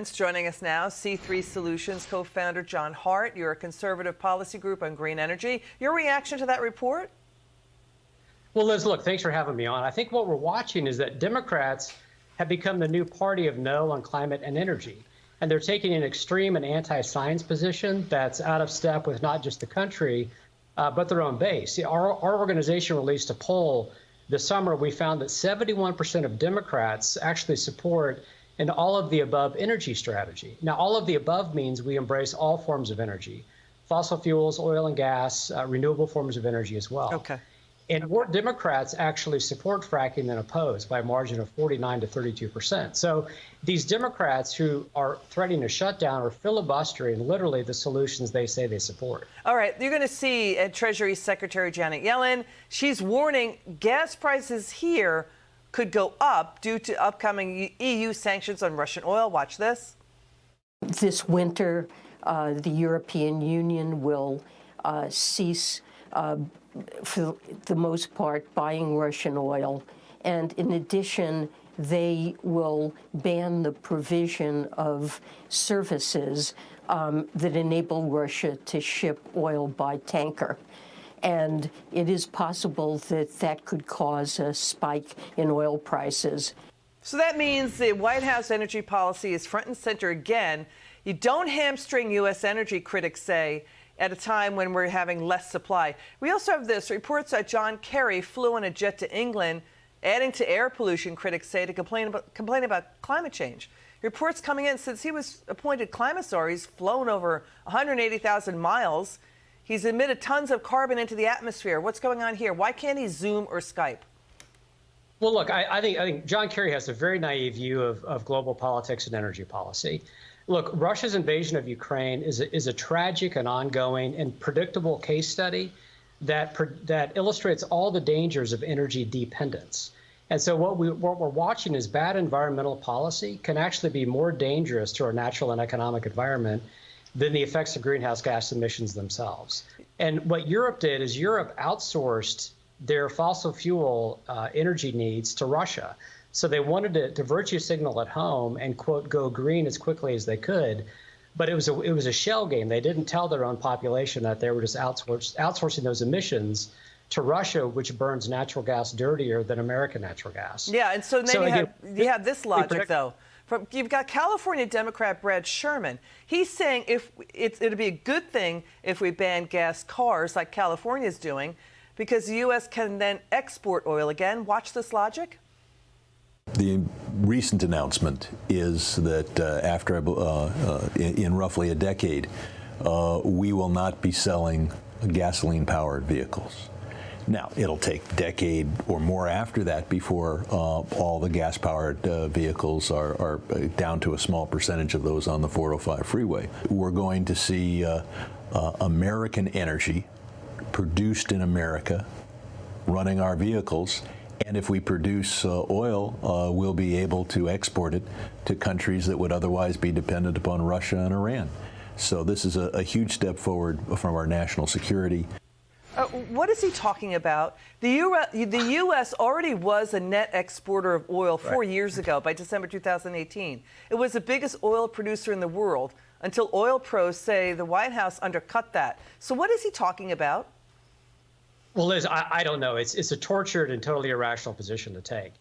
Joining us now, C3 Solutions co-founder John Hart. You're a conservative policy group on green energy. Your reaction to that report? Well, Liz, look, thanks for having me on. I think what we're watching is that Democrats have become the new party of no on climate and energy. And they're taking an extreme and anti-science position that's out of step with not just the country, but their own base. See, our organization released a poll this summer. We found that 71% of Democrats actually support an all of the above energy strategy. Now, all of the above means we embrace all forms of energy, fossil fuels, oil and gas, renewable forms of energy as well. Okay. And more Democrats actually support fracking than oppose by a margin of 49 to 32%. So these Democrats who are threatening a shutdown are filibustering literally the solutions they say they support. All right, you're going to see Treasury Secretary Janet Yellen. She's warning gas prices here could go up due to upcoming EU sanctions on Russian oil. Watch this. This winter, the European Union will cease, for the most part, buying Russian oil. And in addition, they will ban the provision of services that enable Russia to ship oil by tanker. And it is possible that that could cause a spike in oil prices. So that means the White House energy policy is front and center again. You don't hamstring U.S. energy, critics say, at a time when we're having less supply. We also have this. Reports that John Kerry flew on a jet to England, adding to air pollution, critics say, to complain about climate change. Reports coming in since he was appointed climate czar, he's flown over 180,000 miles. He's emitted tons of carbon into the atmosphere. What's going on here? Why can't he Zoom or Skype? Well, look, I think John Kerry has a very naive view of global politics and energy policy. Look, Russia's invasion of Ukraine is a tragic and ongoing and predictable case study that illustrates all the dangers of energy dependence. And so what we're watching is bad environmental policy can actually be more dangerous to our natural and economic environment than the effects of greenhouse gas emissions themselves. And what Europe did is Europe outsourced their fossil fuel energy needs to Russia. So they wanted to virtue signal at home and, quote, go green as quickly as they could. But it was a shell game. They didn't tell their own population that they were just outsourcing those emissions to Russia, which burns natural gas dirtier than American natural gas. Yeah, and so then you have this logic, though. You've got California Democrat Brad Sherman. He's saying it'd be a good thing if we ban gas cars like California's doing, because the U.S. can then export oil again. Watch this logic. The recent announcement is that after in roughly a decade, we will not be selling gasoline-powered vehicles. Now, it'll take a decade or more after that before all the gas-powered vehicles are down to a small percentage of those on the 405 freeway. We're going to see American energy produced in America running our vehicles. And if we produce oil, we'll be able to export it to countries that would otherwise be dependent upon Russia and Iran. So this is a huge step forward from our national security. What is he talking about? The U.S. already was a net exporter of oil 4 years ago, by December 2018. It was the biggest oil producer in the world until oil pros say the White House undercut that. So what is he talking about? Well, Liz, I don't know. It's a tortured and totally irrational position to take.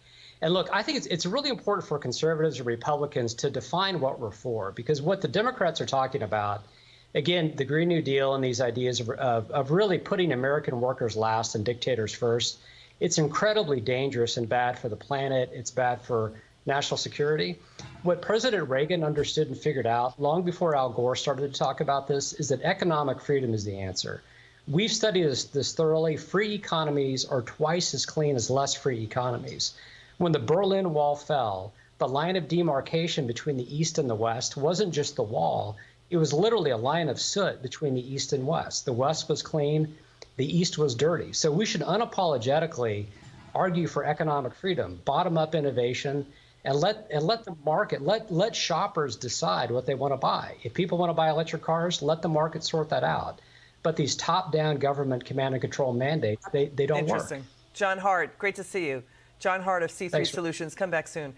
And look, I think it's really important for conservatives and Republicans to define what we're for, because what the Democrats are talking about, again, the Green New Deal and these ideas of really putting American workers last and dictators first, it's incredibly dangerous and bad for the planet. It's bad for national security. What President Reagan understood and figured out long before Al Gore started to talk about this is that economic freedom is the answer. We've studied this thoroughly. Free economies are twice as clean as less free economies. When the Berlin Wall fell, the line of demarcation between the East and the West wasn't just the wall. It was literally a line of soot between the East and West. The West was clean, the East was dirty. So we should unapologetically argue for economic freedom, bottom-up innovation, and let the market, let shoppers decide what they want to buy. If people want to buy electric cars, let the market sort that out. But these top-down government command and control mandates, they don't work. Interesting. John Hart, great to see you. John Hart of C3 Solutions. Come back soon.